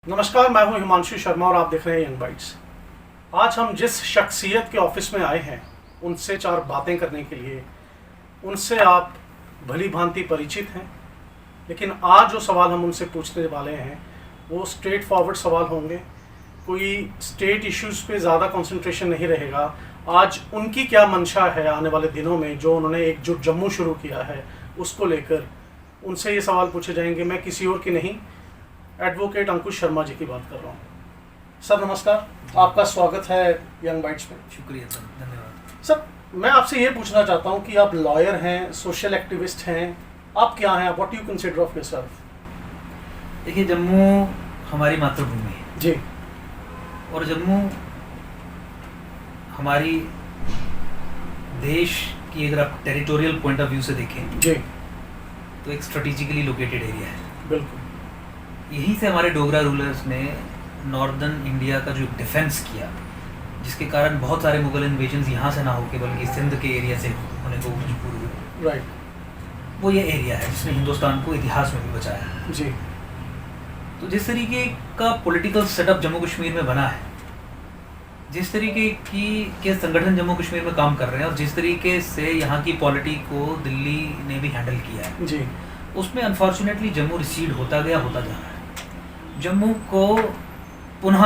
नमस्कार, मैं हूं हिमांशु शर्मा और आप देख रहे हैं यंग बाइट्स। आज हम जिस शख्सियत के ऑफिस में आए हैं उनसे चार बातें करने के लिए। उनसे आप भली भांति परिचित हैं, लेकिन आज जो सवाल हम उनसे पूछने वाले हैं वो स्ट्रेट फॉरवर्ड सवाल होंगे। कोई स्टेट इश्यूज़ पे ज़्यादा कंसंट्रेशन नहीं रहेगा। आज उनकी क्या मंशा है आने वाले दिनों में, जो उन्होंने एकजुट जम्मू शुरू किया है उसको लेकर उनसे ये सवाल पूछे जाएंगे। मैं किसी और की नहीं, एडवोकेट अंकुश शर्मा जी की बात कर रहा हूँ। सर नमस्कार, आपका स्वागत है यंग बाइट्स में। शुक्रिया सर, धन्यवाद। सर मैं आपसे ये पूछना चाहता हूँ कि आप लॉयर हैं, सोशल एक्टिविस्ट हैं, आप क्या हैं? What you consider of yourself? देखिए, जम्मू हमारी मातृभूमि है जी, और जम्मू हमारी देश की, अगर आप टेरिटोरियल पॉइंट ऑफ व्यू से देखें जी, तो एक स्ट्रेटेजिकली लोकेटेड एरिया है। बिल्कुल। यहीं से हमारे डोगरा रूलर्स ने नॉर्दर्न इंडिया का जो डिफेंस किया, जिसके कारण बहुत सारे मुगल इन्वेजन्स यहाँ से ना होके बल्कि सिंध के एरिया से होने को मजबूर हुए। राइट। वो ये एरिया है जिसने हिंदुस्तान को इतिहास में भी बचाया। जी, तो जिस तरीके का पॉलिटिकल सेटअप जम्मू कश्मीर में बना है, जिस तरीके के संगठन जम्मू कश्मीर में काम कर रहे हैं और जिस तरीके से यहाँ की पॉलिटी को दिल्ली ने भी हैंडल किया है, जी, उसमें अनफॉर्चुनेटली जम्मू रिसीड होता गया, होता जा रहा है। जम्मू को पुनः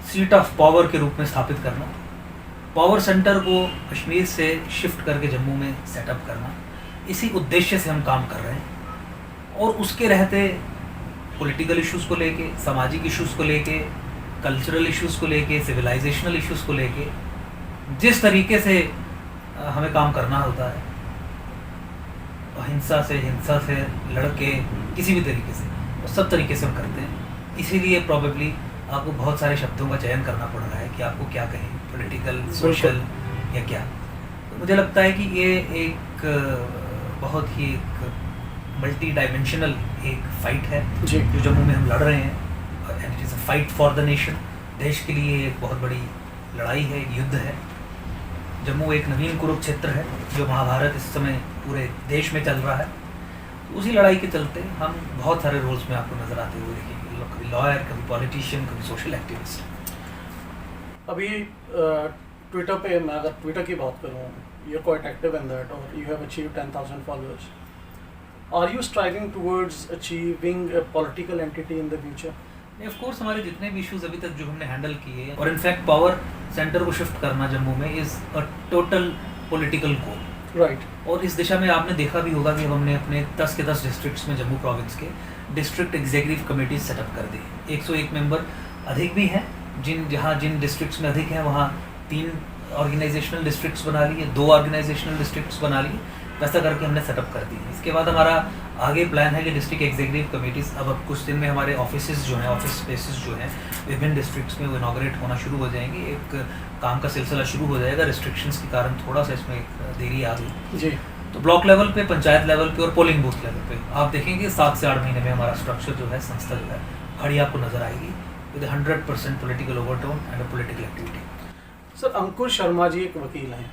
सीट ऑफ पावर के रूप में स्थापित करना, पावर सेंटर को कश्मीर से शिफ्ट करके जम्मू में सेटअप करना, इसी उद्देश्य से हम काम कर रहे हैं। और उसके रहते पॉलिटिकल इश्यूज़ को लेके, सामाजिक इश्यूज़ को लेके, कल्चरल इश्यूज़ को लेके, सिविलाइजेशनल इश्यूज़ को लेके जिस तरीके से हमें काम करना होता है, हिंसा से लड़के किसी भी तरीके से, सब तरीके से हम करते हैं। इसीलिए प्रॉबेबली आपको बहुत सारे शब्दों का चयन करना पड़ रहा है कि आपको क्या कहें, पॉलिटिकल, सोशल या क्या। तो मुझे लगता है कि ये एक बहुत ही एक मल्टी डायमेंशनल एक फाइट है जी, जो जम्मू में हम लड़ रहे हैं। And it is a fight for the nation. देश के लिए एक बहुत बड़ी लड़ाई है, एक युद्ध है। जम्मू एक नवीन कुरुक्षेत्र है, जो महाभारत इस समय पूरे देश में चल रहा है। उसी लड़ाई के चलते हम बहुत सारे रोल्स में आपको नज़र आते हुए देखेंगे, कभी लॉयर, कभी पॉलिटिशियन, कभी सोशल एक्टिविस्ट। अभी ट्विटर पे मैं अगर ट्विटर की बात करूँ, you are quite active in that और you have achieved 10,000 followers. Are you striving towards achieving a political entity in the future? Of course हमारे जितने भी इश्यूज अभी तक जो हमने हैंडल किए, और इनफैक्ट पावर सेंटर को शिफ्ट करना जम्मू में is a total political goal. Right. और इस दिशा में आपने देखा भी होगा कि हमने अपने 10 के 10 डिस्ट्रिक्ट्स में जम्मू प्रोविंस के डिस्ट्रिक्ट एग्जीक्यूटिव कमेटीज सेटअप कर दी। 101 मेंबर अधिक भी हैं, जिन डिस्ट्रिक्ट्स में अधिक हैं वहाँ 3 ऑर्गेनाइजेशनल डिस्ट्रिक्ट्स बना लिए, 2 ऑर्गेनाइजेशनल डिस्ट्रिक्ट्स बना लिए, वैसा करके हमने सेटअप कर दी। इसके बाद हमारा आगे प्लान है कि डिस्ट्रिक्ट एग्जीक्यूटिव कमेटीज़ अब कुछ दिन में हमारे ऑफिस जो हैं, ऑफिस स्पेसिस जो हैं विभिन्न डिस्ट्रिक्ट्स में वो इनॉग्रेट होना शुरू हो जाएंगे। एक काम का सिलसिला शुरू हो जाएगा। रिस्ट्रिक्शंस के कारण थोड़ा सा इसमें देरी आ गई जी। तो ब्लॉक लेवल पे, पंचायत लेवल पे और पोलिंग बूथ लेवल पे आप देखेंगे 7 से 8 महीने में हमारा स्ट्रक्चर जो है, संस्था जो है, खड़ी आपको नजर आएगी with 100% political overtone and political activity. Sir Ankush Sharma ji एक वकील हैं,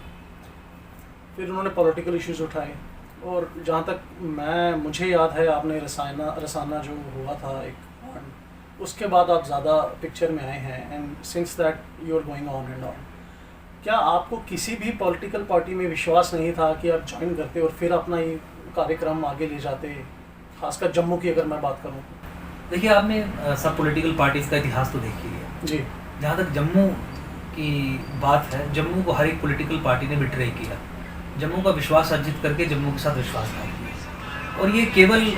फिर उन्होंने पॉलिटिकल इश्यूज उठाए और जहाँ तक मुझे याद है आपने रसाना जो हुआ था एक, उसके बाद आप ज़्यादा पिक्चर में आए हैं and since that you are going on and on. क्या आपको किसी भी पॉलिटिकल पार्टी में विश्वास नहीं था कि आप ज्वाइन करते और फिर अपना ये कार्यक्रम आगे ले जाते, खासकर जम्मू की अगर मैं बात करूँ? देखिए, आपने सब पॉलिटिकल पार्टीज़ का इतिहास तो देख ही लिया जी। जहाँ तक जम्मू की बात है, जम्मू को हर एक पॉलिटिकल पार्टी ने बिट्रे किया, जम्मू का विश्वास अर्जित करके जम्मू के साथ विश्वासघात किया। और ये केवल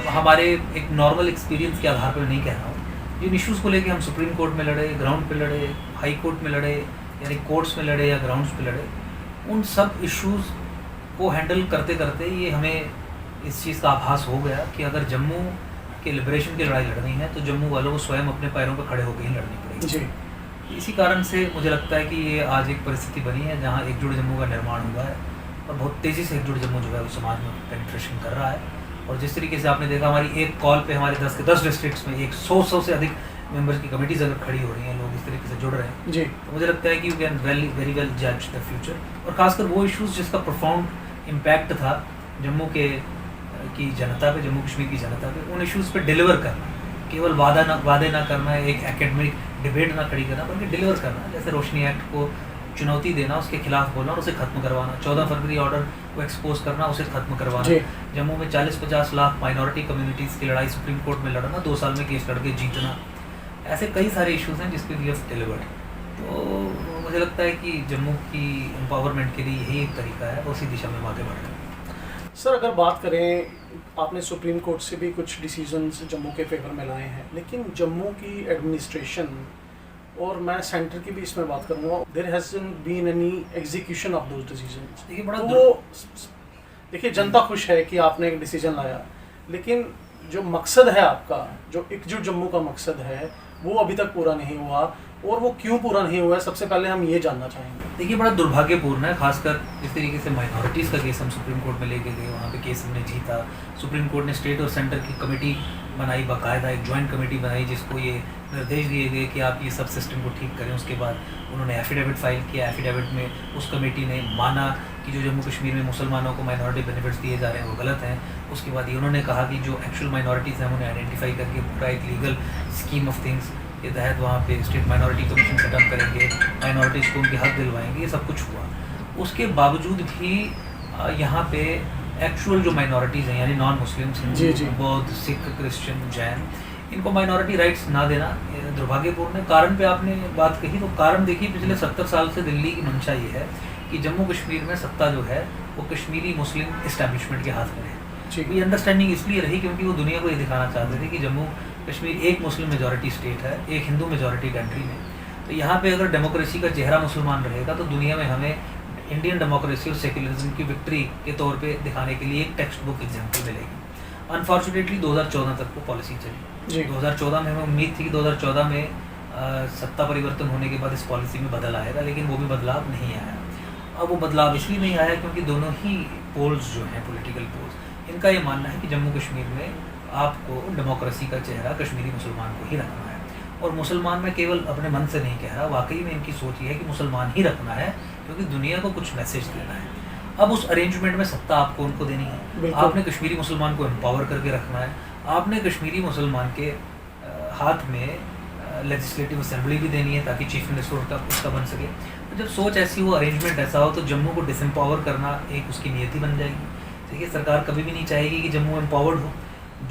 हमारे एक नॉर्मल एक्सपीरियंस के आधार पर नहीं कह रहा हूँ। जिन इश्यूज़ को लेके हम सुप्रीम कोर्ट में लड़े, ग्राउंड पे लड़े, हाई कोर्ट में लड़े, यानी कोर्ट्स में लड़े या ग्राउंड्स पे लड़े, उन सब इश्यूज़ को हैंडल करते करते ये हमें इस चीज़ का आभास हो गया कि अगर जम्मू के लिबरेशन की लड़ाई लड़नी है तो जम्मू वालों को स्वयं अपने पैरों पर खड़े होकर ही लड़नी पड़ेगी। जी। इसी कारण से मुझे लगता है कि ये आज एक परिस्थिति बनी है जहाँ एकजुट जम्मू का निर्माण हुआ है और बहुत तेज़ी से एकजुट जम्मू जो है वो समाज में पेनिट्रेशन कर रहा है। और जिस तरीके से आपने देखा, हमारी एक कॉल पे हमारे 10 के 10 डिस्ट्रिक्ट्स में 100 से अधिक मेंबर्स की कमेटीज अगर खड़ी हो रही हैं, लोग इस तरीके से जुड़ रहे हैं जी, तो मुझे लगता है कि यू कैन वेरी वेल जज द फ्यूचर। और खासकर वो इश्यूज़ जिसका प्रोफाउंड इम्पैक्ट था जम्मू की जनता पे, जम्मू कश्मीर की जनता पे, उन इश्यूज़ पे डिलीवर करना केवल वादे ना करना, एक एकेडमिक डिबेट ना खड़ी करना, बल्कि डिलीवर करना। जैसे रोशनी एक्ट को चुनौती देना, उसके खिलाफ बोलना और उसे खत्म करवाना। 14 फरवरी ऑर्डर को एक्सपोज करना, उसे खत्म करवाना। जम्मू में 40-50 लाख माइनॉरिटी कम्युनिटीज़ की लड़ाई सुप्रीम कोर्ट में लड़ना, 2 साल में केस लड़के जीतना। ऐसे कई सारे इश्यूज़ हैं जिसपे वी हैव डिलीवर्ड। तो मुझे लगता है कि जम्मू की एम्पावरमेंट के लिए यही एक तरीका है, उसी दिशा में आगे बढ़ना। सर अगर बात करें, आपने सुप्रीम कोर्ट से भी कुछ डिसीजंस जम्मू के फेवर में लाए हैं, लेकिन जम्मू की एडमिनिस्ट्रेशन और मैं सेंटर की भी इसमें बात करूँगा, there hasn't been any execution of those decisions. देखिए बड़ा देखिए जनता खुश है कि आपने एक डिसीजन लाया, लेकिन जो मकसद है आपका, जो एकजुट जम्मू का मकसद है, वो अभी तक पूरा नहीं हुआ। और वो क्यों पूरा नहीं हुआ है, सबसे पहले हम ये जानना चाहेंगे। देखिए बड़ा दुर्भाग्यपूर्ण है, खासकर जिस तरीके से माइनॉरिटीज़ का केस हम सुप्रीम कोर्ट में लेके गए, वहाँ पे केस हमने जीता। सुप्रीम कोर्ट ने स्टेट और सेंटर की कमेटी बनाई, बाकायदा एक जॉइंट कमेटी बनाई, जिसको ये निर्देश दिए गए कि आप ये सब सिस्टम को ठीक करें। उसके बाद उन्होंने एफिडेविट फाइल किया। एफिडेविट में उस कमेटी ने माना कि जो जम्मू कश्मीर में मुसलमानों को माइनॉरिटी बेनिफिट्स दिए जा रहे हैं वो गलत हैं। उसके बाद उन्होंने कहा कि जो एक्चुअल माइनॉरिटीज़ हैं उन्हें आइडेंटिफाई करके पूरा एक लीगल स्कीम ऑफ थिंग्स के तहत वहाँ पे स्टेट माइनॉरिटी कमीशन सेटअप करेंगे, माइनॉरिटीज़ को उनके हक दिलवाएंगे। ये सब कुछ हुआ। उसके बावजूद भी यहाँ पे एक्चुअल जो माइनॉरिटीज़ हैं, यानी नॉन मुस्लिम्स, हिंदू, बौद्ध, सिख, क्रिश्चियन, जैन, इनको माइनॉरिटी राइट्स ना देना दुर्भाग्यपूर्ण है। कारण पे आपने बात कही, तो कारण देखिए पिछले 70 साल से दिल्ली की मंशा ये है कि जम्मू कश्मीर में सत्ता जो है वो कश्मीरी मुस्लिम इस्टेब्लिशमेंट के हाथ में है। ये अंडरस्टैंडिंग इसलिए रही क्योंकि वो दुनिया को ये दिखाना चाहते थे कि जम्मू कश्मीर एक मुस्लिम मेजॉरिटी स्टेट है, एक हिंदू मेजॉरिटी कंट्री में। तो यहाँ पे अगर डेमोक्रेसी का चेहरा मुसलमान रहेगा तो दुनिया में हमें इंडियन डेमोक्रेसी और सेक्युलरिज्म की विक्ट्री के तौर पे दिखाने के लिए एक टेक्स्ट बुक एग्जाम्पल मिलेगी। अनफॉर्चुनेटली 2014 तक वो पॉलिसी चली। 2014 में हमें उम्मीद थी कि 2014 में सत्ता परिवर्तन होने के बाद इस पॉलिसी में बदल आएगा, लेकिन वो भी बदलाव नहीं आया। अब वो बदलाव इसलिए नहीं आया क्योंकि दोनों ही पोल्स जो हैं, पॉलिटिकल पोल्स, इनका ये मानना है कि जम्मू कश्मीर में आपको डेमोक्रेसी का चेहरा कश्मीरी मुसलमान को ही रखना है। और मुसलमान मैं केवल अपने मन से नहीं कह रहा, वाकई में इनकी सोच ये है कि मुसलमान ही रखना है क्योंकि दुनिया को कुछ मैसेज देना है। अब उस अरेंजमेंट में सत्ता आपको उनको देनी है। आपने कश्मीरी मुसलमान को एम्पावर करके रखना है। आपने कश्मीरी मुसलमान के हाथ में लेजिस्लेटिव असेंबली भी देनी है ताकि चीफ मिनिस्टर उसका बन सके। तो जब सोच ऐसी हो, अरेंजमेंट ऐसा हो, तो जम्मू को डिसएम्पावर करना एक उसकी नीयति बन जाएगी। देखिए सरकार कभी भी नहीं चाहेगी कि जम्मू एम्पावर्ड हो,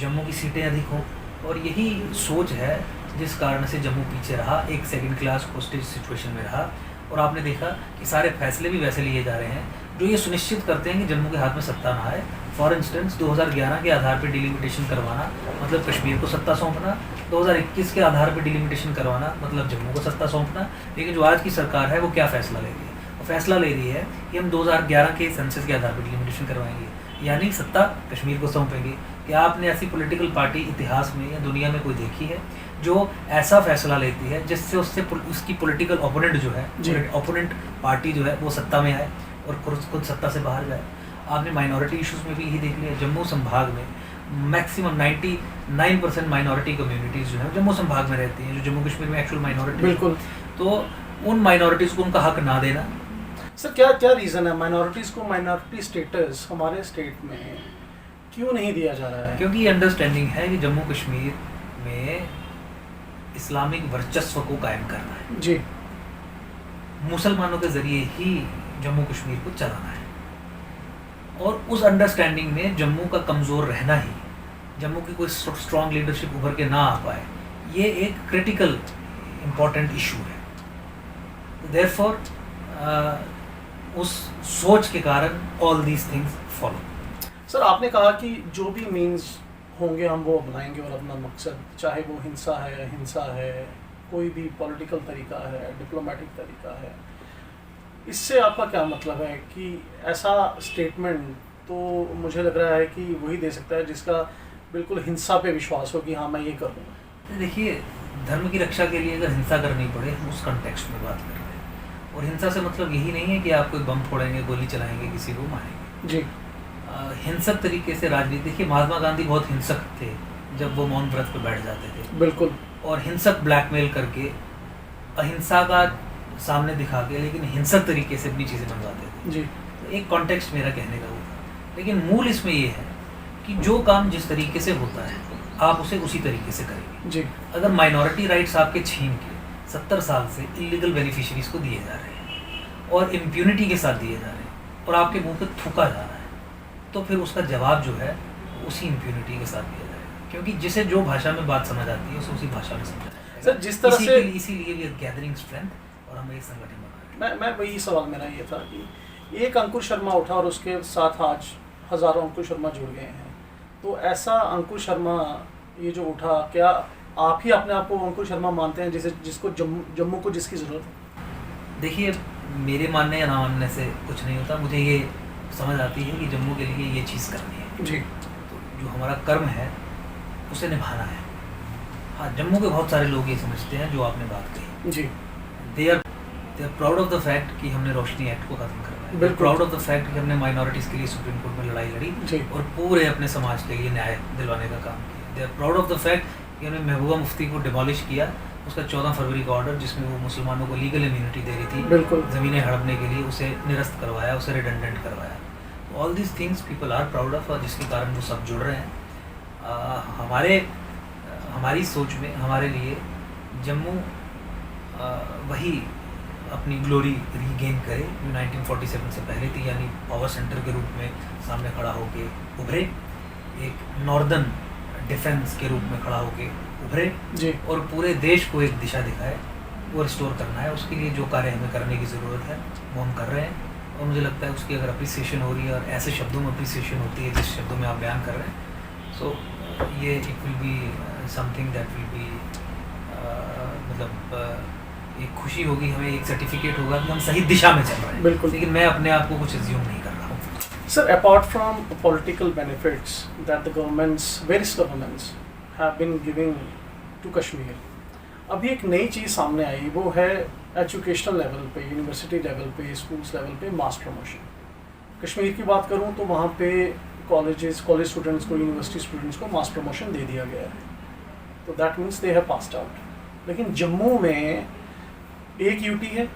जम्मू की सीटें अधिक हों, और यही सोच है जिस कारण से जम्मू पीछे रहा, एक सेकंड क्लास होस्टेज सिचुएशन में रहा। और आपने देखा कि सारे फैसले भी वैसे लिए जा रहे हैं जो ये सुनिश्चित करते हैं कि जम्मू के हाथ में सत्ता ना आए। फॉर इंस्टेंस 2011 के आधार पर डिलिमिटेशन करवाना मतलब कश्मीर को सत्ता सौंपना, 2021 के आधार पर डिलिमिटेशन करवाना मतलब जम्मू को सत्ता सौंपना। लेकिन जो आज की सरकार है वो क्या फैसला ले रही है? वो फैसला ले रही है कि हम 2011 के सेंसस के आधार पर डिलिमिटेशन करवाएंगे, यानी सत्ता कश्मीर को सौंपेंगे। क्या आपने ऐसी पॉलिटिकल पार्टी इतिहास में या दुनिया में कोई देखी है जो ऐसा फैसला लेती है जिससे उसकी पॉलिटिकल ओपोनेंट जो है, ओपोनेंट पार्टी जो है वो सत्ता में आए और खुद सत्ता से बाहर जाए? आपने माइनॉरिटी इश्यूज़ में भी यही देख लिया। जम्मू संभाग में मैक्सिमम 99% माइनॉरिटी कम्युनिटीज़ जो है जम्मू संभाग में रहती हैं, जो जम्मू कश्मीर में एक्चुअल माइनॉरिटी। बिल्कुल। तो उन माइनॉरिटीज़ को उनका हक ना देना। सर क्या रीज़न है माइनॉरिटीज़ को माइनॉरिटी स्टेटस हमारे स्टेट में क्यों नहीं दिया जा रहा है? क्योंकि ये अंडरस्टैंडिंग है कि जम्मू कश्मीर में इस्लामिक वर्चस्व को कायम करना है जी, मुसलमानों के ज़रिए ही जम्मू कश्मीर को चलाना है। और उस अंडरस्टैंडिंग में जम्मू का कमज़ोर रहना ही, जम्मू की कोई स्ट्रॉन्ग लीडरशिप उभर के ना आ पाए, ये एक क्रिटिकल इम्पॉर्टेंट इशू है। देयरफॉर उस सोच के कारण all these things follow. Sir आपने कहा कि जो भी मीन्स होंगे हम वो अपनाएंगे और अपना मकसद, चाहे वो हिंसा है, कोई भी पॉलिटिकल तरीका है, डिप्लोमेटिक तरीका है, इससे आपका क्या मतलब है? कि ऐसा स्टेटमेंट तो मुझे लग रहा है कि वही दे सकता है जिसका बिल्कुल हिंसा पे विश्वास हो कि हाँ मैं ये करूँगा। देखिए धर्म की रक्षा के लिए अगर हिंसा करनी पड़े, हम उस कंटेक्स्ट में बात कर रहे हैं। और हिंसा से मतलब यही नहीं है कि आप कोई बम फोड़ेंगे, गोली चलाएंगे, किसी को मारेंगे जी। हिंसक तरीके से राजनीति। देखिए महात्मा गांधी बहुत हिंसक थे जब वो मौन व्रत पे बैठ जाते थे। बिल्कुल। और हिंसक ब्लैकमेल करके, अहिंसा का सामने दिखा के, लेकिन हिंसक तरीके से अपनी चीज़ें मनवाते थे जी। तो एक कॉन्टेक्स्ट मेरा कहने का वो था। लेकिन मूल इसमें ये है कि जो काम जिस तरीके से होता है आप उसे उसी तरीके से करेंगे। जी। अगर माइनॉरिटी राइट्स आपके छीन के 70 साल से इलीगल बेनिफिशरीज को दिए जा रहे हैं और इम्प्यूनिटी के साथ दिए जा रहे हैं और आपके मुंह पे थूका जा रहा है, तो फिर उसका जवाब जो है उसी इम्प्यूनिटी के साथ दिया जाएगा, क्योंकि जिसे जो भाषा में बात समझ आती है उसे उसी भाषा में समझा जाएगा। सर जिस तरह से इसीलिए वी आर गैदरिंग स्ट्रेंथ और हम एक संगठन बना रहे हैं। मैं वही सवाल मेरा ये था कि एक अंकुर शर्मा उठा और उसके साथ आज हज़ारों अंकुर शर्मा जुड़ गए हैं, तो ऐसा अंकुर शर्मा ये जो उठा, क्या आप ही अपने आप को अंकुर शर्मा मानते हैं जिसको जम्मू को जिसकी ज़रूरत है? देखिए, मेरे मानने या ना मानने से कुछ नहीं होता, मुझे ये समझ आती है कि जम्मू के लिए ये चीज़ करनी है जी। तो जो हमारा कर्म है उसे निभाना है। हाँ, जम्मू के बहुत सारे लोग ये समझते हैं जो आपने बात कही जी। They are proud of the fact कि हमने रोशनी एक्ट को खत्म करना है, बिल्कुल। प्राउड ऑफ द फैक्ट कि हमने माइनॉरिटीज़ के लिए सुप्रीम कोर्ट में लड़ाई लड़ी जी। और पूरे अपने समाज के लिए न्याय दिलवाने का काम किया। They are proud of the fact कि हमने महबूबा मुफ्ती को डिमोलिश किया, उसका 14 फरवरी का ऑर्डर जिसमें वो मुसलमानों को लीगल इम्यूनिटी दे रही थी, बिल्कुल। ज़मीनें हड़पने के लिए, उसे निरस्त करवाया, उसे रिडंडेंट करवाया। All these things people are proud of, और जिसके कारण वो सब जुड़ रहे हैं। हमारी सोच में हमारे लिए जम्मू वही अपनी ग्लोरी रीगेन करे जो 1947 से पहले थी, यानी पावर सेंटर के रूप में सामने खड़ा होके उभरे, एक नॉर्दर्न डिफेंस के रूप में खड़ा होके उभरे जी। और पूरे देश को एक दिशा दिखाए, वो रिस्टोर करना है। उसके लिए जो कार्य हमें करने की ज़रूरत है वो हम कर रहे हैं, और मुझे लगता है उसकी अगर अप्रिसिएशन हो रही है और ऐसे शब्दों में अप्रिसिएशन होती है जिस शब्दों में आप बयान कर रहे हैं, सो ये it will be something that will be एक खुशी होगी हमें, एक सर्टिफिकेट होगा कि हम सही दिशा में चल रहे हैं। बिल्कुल। लेकिन मैं अपने आप को कुछ एज्यूम नहीं कर रहा हूँ। Sir, apart from political benefits that the various governments have been giving to Kashmir, अभी एक नई चीज़ सामने आई, वो है एजुकेशनल लेवल पे, यूनिवर्सिटी लेवल पे, स्कूल्स लेवल पे मास प्रमोशन। कश्मीर की बात करूँ तो वहाँ पे कॉलेज स्टूडेंट्स को, यूनिवर्सिटी स्टूडेंट्स को मास प्रमोशन दे दिया गया है, तो that means they have passed out. लेकिन जम्मू में एक यूटी है,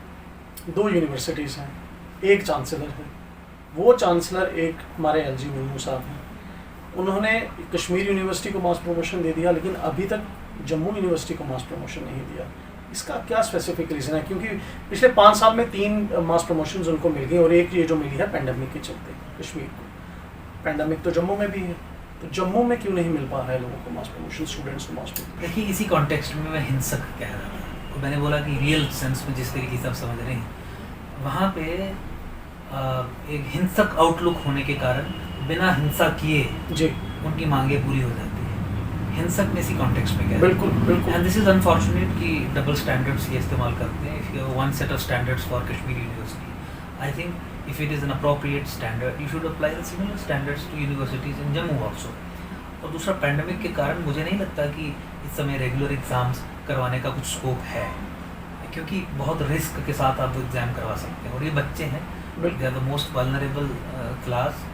2 यूनिवर्सिटीज़ हैं, एक चांसलर है, वो चांसलर एक हमारे एलजी मुर्मू साहब हैं। उन्होंने कश्मीर यूनिवर्सिटी को मास प्रमोशन दे दिया, लेकिन अभी तक जम्मू यूनिवर्सिटी को मास प्रमोशन नहीं दिया। इसका क्या स्पेसिफिक रीज़न है? क्योंकि पिछले 5 साल में 3 मास प्रमोशंस उनको मिल गई, और एक ये जो मिली है पैंडेमिक के चलते कश्मीर को। पैंडेमिक तो जम्मू में भी है, तो जम्मू में क्यों नहीं मिल पा रहा है लोगों को मास प्रमोशन, स्टूडेंट्स को मास प्रमोशन? देखिए, इसी कॉन्टेक्स्ट में मैं हिंसक कह रहा था, तो मैंने बोला कि रियल सेंस में जिस तरीके से आप समझ रहे हैं, वहाँ पे एक हिंसक आउटलुक होने के कारण बिना हिंसा किए जी उनकी मांगें पूरी हो जाती है। हिंसक में इसी कॉन्टेक्स्ट में कह रहे हैं। बिल्कुल बिल्कुल। एंड दिस इज अनफॉर्चुनेट कि डबल स्टैंडर्ड्स ये इस्तेमाल करते हैं। If you have one set of standards for Kashmir university, I think if it is an appropriate standard you should apply the similar standards to universities in Jammu also. और दूसरा, pandemic के कारण मुझे नहीं लगता कि इस समय रेगुलर एग्ज़ाम्स करवाने का कुछ स्कोप है, क्योंकि बहुत रिस्क के साथ आप एग्ज़ाम करवा सकते हैं, और ये बच्चे हैं, they are the most vulnerable class.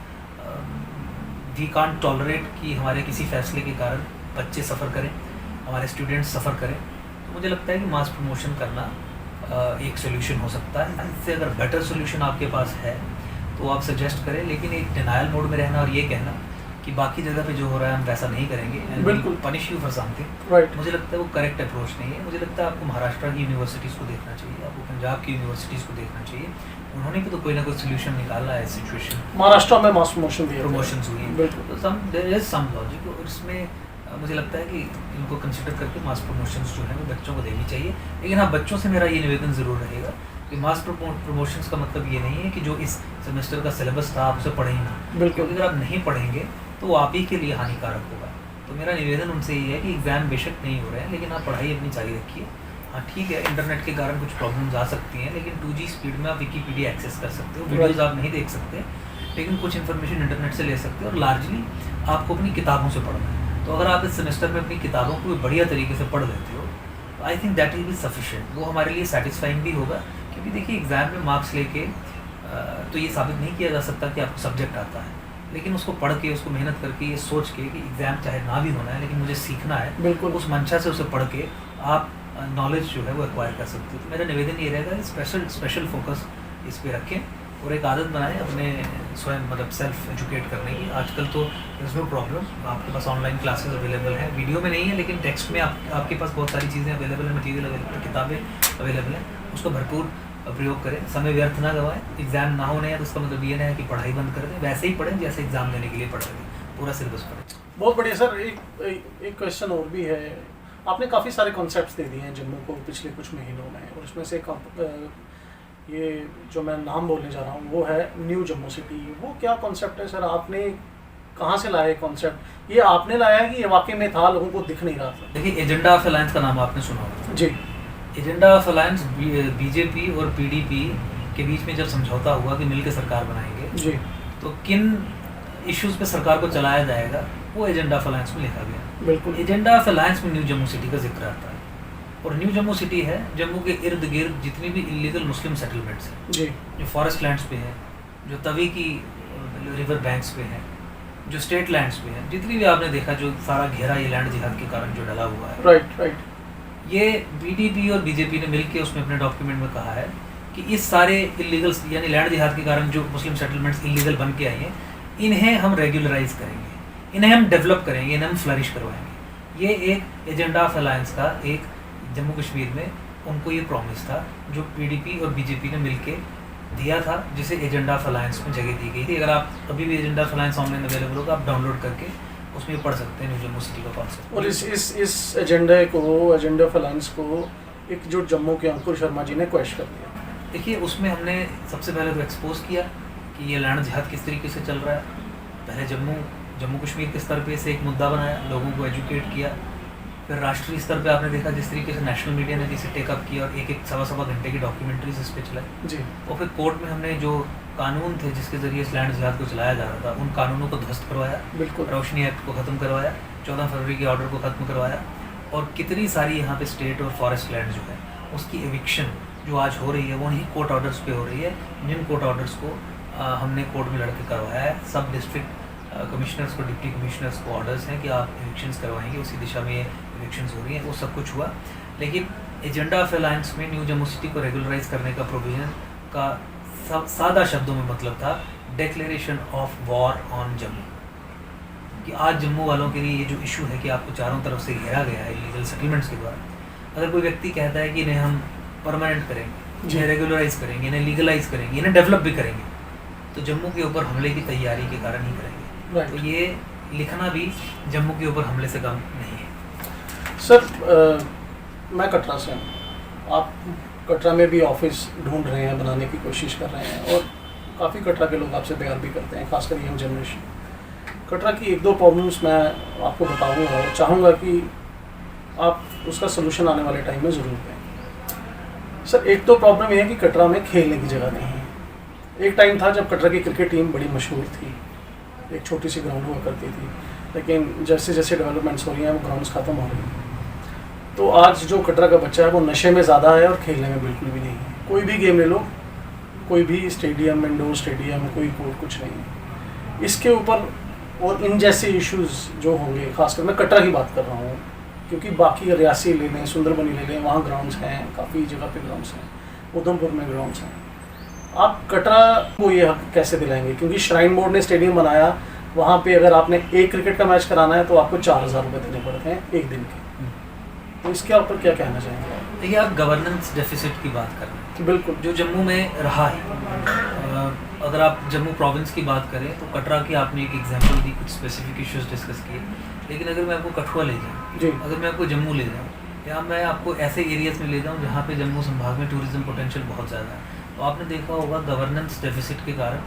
We can't tolerate कि हमारे किसी फैसले के कारण बच्चे सफ़र करें, हमारे स्टूडेंट्स सफ़र करें। तो मुझे लगता है कि मास प्रमोशन करना एक सोल्यूशन हो सकता है। इससे अगर बेटर सोल्यूशन आपके पास है तो आप सजेस्ट करें, लेकिन एक डिनायल मोड में रहना और ये कहना कि बाकी जगह पे जो हो रहा है हम वैसा नहीं करेंगे एंड बिल्कुल punish you for something, right. मुझे लगता है वो करेक्ट अप्रोच नहीं है। मुझे लगता है आपको महाराष्ट्र की यूनिवर्सिटीज़ को देखना चाहिए, आपको पंजाब की यूनिवर्सिटीज़ को देखना चाहिए, उन्होंने भी तो कोई ना कोई सोल्यूशन निकाला है सिचुएशन। महाराष्ट्र में मास प्रमोशन दिए, प्रमोशंस हुई हैं, बिल्कुल। तो देयर इज सम लॉजिक, और इसमें मुझे लगता है कि इनको कंसिडर करके मास प्रमोशंस जो है वो बच्चों को देनी चाहिए। लेकिन हाँ, बच्चों से मेरा ये निवेदन ज़रूर रहेगा कि मास प्रमोशंस का मतलब ये नहीं है कि जो इस सेमेस्टर का सिलेबस था आप उसे पढ़ें ही ना, बिल्कुल। क्योंकि अगर आप नहीं पढ़ेंगे तो वो आप ही के लिए हानिकारक होगा। तो मेरा निवेदन उनसे ये है कि एग्ज़ाम बेशक नहीं हो रहे हैं, लेकिन आप पढ़ाई अपनी जारी रखिए। हाँ ठीक है, इंटरनेट के कारण कुछ प्रॉब्लम्स आ सकती हैं, लेकिन 2G स्पीड में आप विकीपीडिया एक्सेस कर सकते हो, वीडियोज़ आप नहीं देख सकते, लेकिन कुछ इन्फॉर्मेशन इंटरनेट से ले सकते हो, और लार्जली आपको अपनी किताबों से पढ़ना है। तो अगर आप इस सेमेस्टर में अपनी किताबों को बढ़िया तरीके से पढ़ लेते हो, तो I think that will be sufficient. वो हमारे लिए सेटिस्फाइंग भी होगा, क्योंकि देखिए एग्ज़ाम में मार्क्स लेके तो ये साबित नहीं किया जा सकता कि आपको सब्जेक्ट आता है, लेकिन उसको पढ़ के, उसको मेहनत करके, ये सोच के कि एग्ज़ाम चाहे ना भी होना है लेकिन मुझे सीखना है, बिल्कुल। उस मंशा से उसे पढ़ के आप नॉलेज जो है वो एक्वायर कर सकते हो। तो मेरा निवेदन ये रहेगा, स्पेशल फोकस इस पे रखें और एक आदत बनाएं अपने स्वयं मतलब सेल्फ एजुकेट करने की। आजकल तो इज नो प्रॉब्लम, आपके पास ऑनलाइन क्लासेस अवेलेबल हैं, वीडियो में नहीं है लेकिन टेक्स्ट में आपके पास बहुत सारी चीज़ें अवेलेबल हैं, मटीरियल अवेलेबल है, किताबें अवेलेबल हैं, उसका भरपूर प्रयोग करें। समय व्यर्थ ना गवाएं। एग्ज़ाम ना होने हैं तो उसका मतलब ये नहीं है कि पढ़ाई बंद कर दें, वैसे ही पढ़ें जैसे एग्ज़ाम देने के लिए पढ़ रहे हैं, पूरा सिलेबस पढ़ें। बहुत बढ़िया सर। एक क्वेश्चन और भी है। आपने काफ़ी सारे कॉन्सेप्ट्स दे दिए हैं जम्मू को पिछले कुछ महीनों में, और उसमें से ये जो मैं नाम बोलने जा रहा हूँ वो है न्यू जम्मू सिटी। वो क्या कॉन्सेप्ट है सर? आपने कहाँ से लाया है कॉन्सेप्ट? ये आपने लाया है कि ये वाकई में था, लोगों को दिख नहीं रहा था? देखिए, एजेंडा ऑफ अलायंस का नाम आपने सुना होगा जी। एजेंडा ऑफ अलायंस बीजेपी और पीडीपी के बीच में जब समझौता हुआ कि मिलकर सरकार बनाएंगे जी, तो किन इश्यूज पे सरकार को चलाया जाएगा वो एजेंडा ऑफ अलायंस में लिखा गया। बिल्कुल। एजेंडा ऑफ अलायंस में न्यू जम्मू सिटी का जिक्र आता है, और न्यू जम्मू सिटी है जम्मू के इर्द गिर्द जितनी भी इलीगल मुस्लिम सेटलमेंट्स हैं जी, जो फॉरेस्ट लैंड्स पे हैं, जो तवी की रिवर बैंक्स पे हैं, जो स्टेट लैंड्स पे हैं, जितनी भी आपने देखा जो सारा घेरा ये लैंड जिहाद के कारण जो डला हुआ है, राइट। ये बीडीपी और बीजेपी ने मिलकर उसमें अपने डॉक्यूमेंट में कहा है कि इस सारे इलीगल यानी लैंड जिहाद के कारण जो मुस्लिम सेटलमेंट्स इलीगल बन के आई हैं, इन्हें हम रेगुलराइज करेंगे, इन्हें हम डेवलप करेंगे, इन्हें हम फ्लरिश करवाएंगे। ये एक एजेंडा ऑफ अलायंस का एक जम्मू कश्मीर में उनको ये प्रॉमिस था जो पीडीपी और बीजेपी ने मिलकर दिया था, जिसे एजेंडा ऑफ अलायंस में जगह दी गई थी। अगर आप अभी भी agenda of alliance online available होगा, आप डाउनलोड करके उसमें पढ़ सकते हैं न्यू जम्मू सिटी का कॉन्सेप्ट। और इस एजेंडा ऑफ अलायंस को एकजुट जम्मू के अंकुर शर्मा जी ने क्वेश्चन कर दिया। देखिए, उसमें हमने सबसे पहले तो एक्सपोज किया कि ये लैंड जिहाद किस तरीके से चल रहा है। पहले जम्मू कश्मीर के स्तर पे से एक मुद्दा बनाया, लोगों को एजुकेट किया। फिर राष्ट्रीय स्तर पे आपने देखा जिस तरीके से नेशनल मीडिया ने जिसे टेकअप किया और एक सवा घंटे की डॉक्यूमेंट्रीज इस पे चलाई जी। और फिर कोर्ट में हमने जो कानून थे जिसके ज़रिए इस लैंड जिहाद को चलाया जा रहा था, उन कानूनों को ध्वस्त करवाया, बिल्कुल। रोशनी एक्ट को ख़त्म करवाया, 14 फरवरी के ऑर्डर को ख़त्म करवाया, और कितनी सारी यहाँ पे स्टेट और फॉरेस्ट लैंड जो है उसकी एविक्शन जो आज हो रही है वो नहीं कोर्ट ऑर्डर्स पे हो रही है, जिन कोर्ट ऑर्डर्स को हमने कोर्ट में लड़के करवाया है। सब डिस्ट्रिक्ट कमिश्नर्स को, डिप्टी कमिश्नर्स को ऑर्डर्स हैं कि आप एविक्शंस करवाएंगे, उसी दिशा में ये एविक्शंस हो रही हैं, वो सब कुछ हुआ। लेकिन एजेंडा ऑफ अलायंस में न्यू जम्मू सिटी को रेगुलराइज करने का प्रोविजन का सादा शब्दों में मतलब था declaration of war on Jammu, कि आज जम्मू वालों के लिए ये जो इशू है कि आपको चारों तरफ से घेरा गया है इलीगल सेटलमेंट्स के द्वारा, अगर कोई व्यक्ति कहता है कि इन्हें हम परमानेंट करेंगे, इन्हें रेगुलराइज करेंगे, इन्हें लीगलाइज करेंगे, इन्हें डेवलप भी करेंगे, तो जम्मू के ऊपर हमले की तैयारी के कारण ही करेंगे। तो ये लिखना भी जम्मू के ऊपर हमले से कम नहीं है। सर, मैं कटरा से हूँ, आप कटरा में भी ऑफिस ढूंढ रहे हैं, बनाने की कोशिश कर रहे हैं, और काफ़ी कटरा के लोग आपसे प्यार भी करते हैं, खासकर यंग जनरेशन। कटरा की एक दो प्रॉब्लम्स मैं आपको बताऊंगा और चाहूँगा कि आप उसका सोल्यूशन आने वाले टाइम में ज़रूर दें। सर, एक तो प्रॉब्लम ये है कि कटरा में खेलने की जगह नहीं है। एक टाइम था जब कटरा की क्रिकेट टीम बड़ी मशहूर थी, एक छोटी सी ग्राउंड हुआ करती थी, लेकिन जैसे जैसे डेवलपमेंट्स हो रही हैं वो ग्राउंड्स ख़त्म हो रही हैं। तो आज जो कटरा का बच्चा है वो नशे में ज़्यादा है और खेलने में बिल्कुल भी नहीं है। कोई भी गेम ले लो, कोई भी स्टेडियम, इंडोर स्टेडियम, कोई कोर्ट, कुछ नहीं है। इसके ऊपर और इन जैसे इश्यूज़ जो होंगे, खासकर मैं कटरा की बात कर रहा हूँ, क्योंकि बाकी रियासी ले लें, सुंदरबनी ले लें, वहाँ ग्राउंड्स हैं, काफ़ी जगह पे ग्राउंड्स हैं, उधमपुर में ग्राउंड्स हैं। आप कटरा को ये हक कैसे दिलाएंगे? क्योंकि श्राइन बोर्ड ने स्टेडियम बनाया, वहाँ पे अगर आपने एक क्रिकेट का मैच कराना है तो आपको 4000 रुपये देने पड़ते हैं एक दिन के। तो इसके ऊपर क्या कहना चाहेंगे आप? देखिए, आप गवर्नेंस डेफिसिट की बात कर रहे हैं, बिल्कुल, जो जम्मू में रहा है। अगर आप जम्मू प्रोविंस की बात करें तो कटरा की आपने एक एग्जांपल दी, कुछ स्पेसिफिक इश्यूज डिस्कस किए, लेकिन अगर मैं आपको कठुआ ले जाऊँ जी, अगर मैं आपको जम्मू ले जाऊँ, या मैं आपको ऐसे एरियाज़ में ले जाऊँ जहाँ पे जम्मू संभाग में टूरिज्म पोटेंशियल बहुत ज़्यादा है, तो आपने देखा होगा गवर्नेंस डेफिसिट के कारण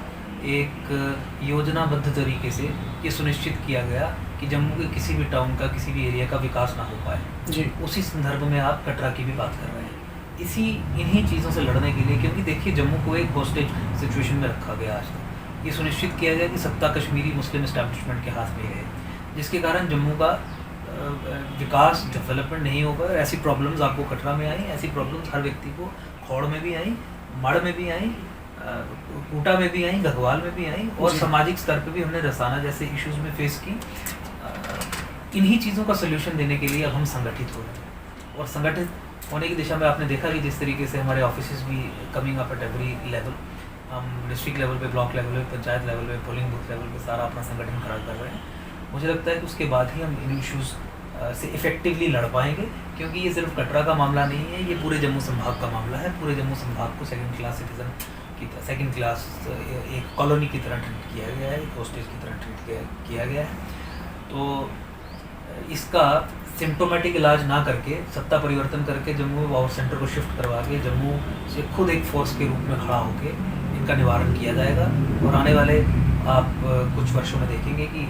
एक योजनाबद्ध तरीके से ये सुनिश्चित किया गया कि जम्मू के किसी भी टाउन का, किसी भी एरिया का विकास ना हो पाए जी। उसी संदर्भ में आप कटरा की भी बात कर रहे हैं। इन्हीं चीज़ों से लड़ने के लिए, क्योंकि देखिए जम्मू को एक होस्टेज सिचुएशन में रखा गया आज तक, ये सुनिश्चित किया गया कि सत्ता कश्मीरी मुस्लिम इस्टेब्लिशमेंट के हाथ में रहे, जिसके कारण जम्मू का विकास, डेवलपमेंट नहीं होगा। ऐसी प्रॉब्लम्स आपको कटरा में आई, ऐसी प्रॉब्लम्स हर व्यक्ति को खौड़ में भी आई, मड़ में भी आई, कोटा में भी आई, गढ़वाल में भी आई, और सामाजिक स्तर पे भी हमने रसाना जैसे इश्यूज में फेस की। इन्हीं चीज़ों का सोल्यूशन देने के लिए अब हम संगठित हो रहे हैं, और संगठित होने की दिशा में आपने देखा कि जिस तरीके से हमारे ऑफिसेज भी coming up at every level, हम डिस्ट्रिक्ट लेवल पे, ब्लॉक लेवल पे, पंचायत लेवल पे, पोलिंग बूथ लेवल पे सारा अपना संगठन खड़ा कर रहे हैं। मुझे लगता है कि उसके बाद ही हम इन इश्यूज़ से इफ़ेक्टिवली लड़ पाएंगे, क्योंकि ये सिर्फ कटरा का मामला नहीं है, ये पूरे जम्मू संभाग का मामला है। पूरे जम्मू संभाग को सेकंड क्लास सिटीज़न की, सेकंड क्लास एक कॉलोनी की तरह ट्रीट किया गया है, एक होस्टेज की तरह ट्रीट किया गया है। तो इसका सिम्टोमेटिक इलाज ना करके, सत्ता परिवर्तन करके, जम्मू पावर सेंटर को शिफ्ट करवा के जम्मू से खुद एक फोर्स के रूप में खड़ा होकर इनका निवारण किया जाएगा। और आने वाले आप कुछ वर्षों में देखेंगे कि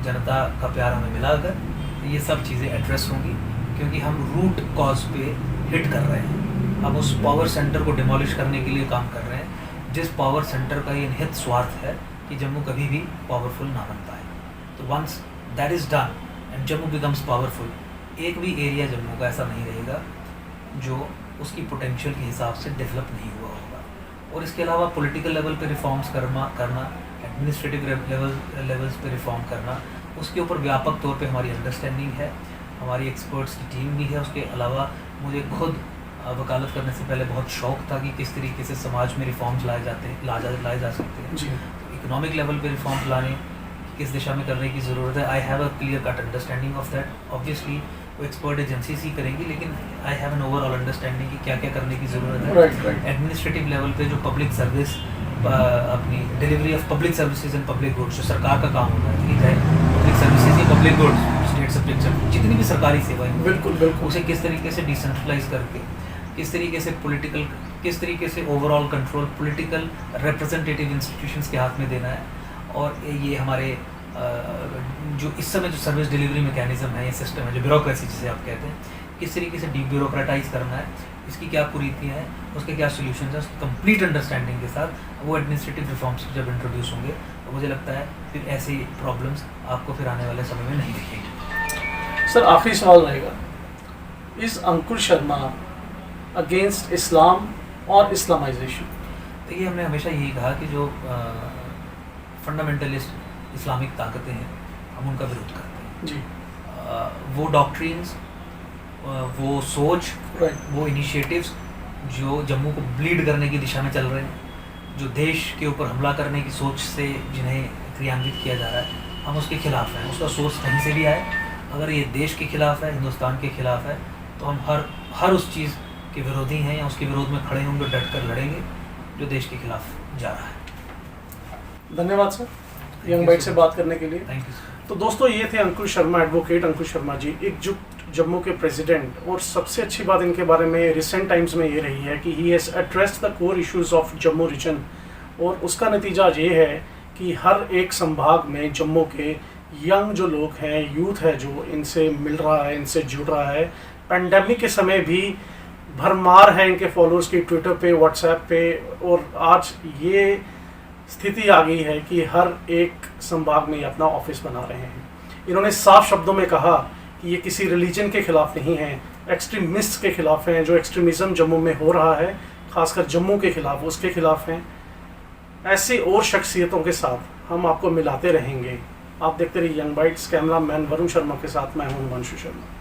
जनता का प्यार हमें मिला अगर, तो ये सब चीज़ें एड्रेस होंगी, क्योंकि हम रूट कॉज पे हिट कर रहे हैं। हम उस पावर सेंटर को डिमोलिश करने के लिए काम कर रहे हैं, जिस पावर सेंटर का ये निहित स्वार्थ है कि जम्मू कभी भी पावरफुल ना बन पाए। तो once that is done and Jammu becomes powerful, एक भी एरिया जम्मू का ऐसा नहीं रहेगा जो उसकी पोटेंशियल के हिसाब से डेवलप नहीं हुआ होगा। और इसके अलावा पॉलिटिकल लेवल पे रिफॉर्म्स करना, एडमिनिस्ट्रेटिव लेवल्स पे रिफॉर्म करना, उसके ऊपर व्यापक तौर पे हमारी अंडरस्टैंडिंग है, हमारी एक्सपर्ट्स की टीम भी है। उसके अलावा मुझे खुद वकालत करने से पहले बहुत शौक़ था कि किस तरीके से समाज में रिफॉर्म्स लाए जा सकते हैं। जी। इकोनॉमिक लेवल पे रिफॉर्म्स लाने किस दिशा में करने की ज़रूरत है, I have a clear cut understanding of that. Obviously वो एक्सपर्ट एजेंसीज ही करेंगी, लेकिन I have an overall understanding कि क्या क्या करने की ज़रूरत है। एडमिनिस्ट्रेटिव लेवल पे जो पब्लिक सर्विस, अपनी delivery of public services and public goods, जो सरकार का काम होता है, चाहे पब्लिक सर्विसेज या पब्लिक गुड्स, स्टेट सब्जेक्ट, जितनी भी सरकारी सेवाएं, बिल्कुल उसे किस तरीके से डिसेंट्रलाइज करके, किस तरीके से overall control political representative institutions के हाथ में देना है। और ये हमारे जो इस समय जो सर्विस डिलीवरी मैकेनिज्म है, ये सिस्टम है, जो ब्यूरोक्रेसी जिसे आप कहते हैं, किस तरीके से डीब्यूरोक्रेटाइज करना है, इसकी क्या कुरीतियाँ हैं, उसके क्या सोल्यूशन हैं, उसकी कंप्लीट अंडरस्टैंडिंग के साथ वो एडमिनिस्ट्रेटिव रिफॉर्म्स जब इंट्रोड्यूस होंगे, तो मुझे लगता है फिर ऐसी प्रॉब्लम्स आपको फिर आने वाले समय में नहीं दिखेंगी। सर, आखिरी सवाल रहेगा, इस अंकुर शर्मा अगेंस्ट इस्लाम और इस्लामाइजेशन? देखिए, हमने हमेशा यही कहा कि जो फंडामेंटलिस्ट इस्लामिक ताकतें हैं, हम उनका विरोध करते हैं जी। वो डॉक्ट्रिन्स, वो सोच, वो इनिशिएटिव्स जो जम्मू को ब्लीड करने की दिशा में चल रहे हैं, जो देश के ऊपर हमला करने की सोच से जिन्हें क्रियान्वित किया जा रहा है, हम उसके खिलाफ हैं। उसका सोर्स कहीं से भी आए, अगर ये देश के खिलाफ है, हिंदुस्तान के खिलाफ है, तो हम हर उस चीज़ के विरोधी हैं या उसके विरोध में खड़े होंगे, डट कर लड़ेंगे जो देश के खिलाफ जा रहा है। धन्यवाद सर, यंग बाइट से बात करने के लिए। Thank you sir. तो दोस्तों, ये थे अंकुर शर्मा, एडवोकेट अंकुर शर्मा जी, एकजुट जम्मू के प्रेसिडेंट। और सबसे अच्छी बात इनके बारे में रिसेंट टाइम्स में ये रही है कि he has addressed the core issues of Jammu region, और उसका नतीजा ये है कि हर एक संभाग में जम्मू के यंग जो लोग हैं, यूथ है, जो इनसे मिल रहा है, इनसे जुड़ रहा है। पेंडेमिक के समय भी भरमार है इनके फॉलोअर्स की ट्विटर पे, व्हाट्सएप पे, और आज ये स्थिति आ गई है कि हर एक संभाग में ये अपना ऑफिस बना रहे हैं। इन्होंने साफ शब्दों में कहा कि ये किसी रिलीजन के खिलाफ नहीं है, एक्सट्रीमिस्ट के खिलाफ हैं। जो एक्सट्रीमिज़म जम्मू में हो रहा है, खासकर जम्मू के खिलाफ, उसके खिलाफ हैं। ऐसी और शख्सियतों के साथ हम आपको मिलाते रहेंगे। आप देखते रहिए young bytes. Camera man Varun Sharma के साथ मैं हूं हिमांशु शर्मा।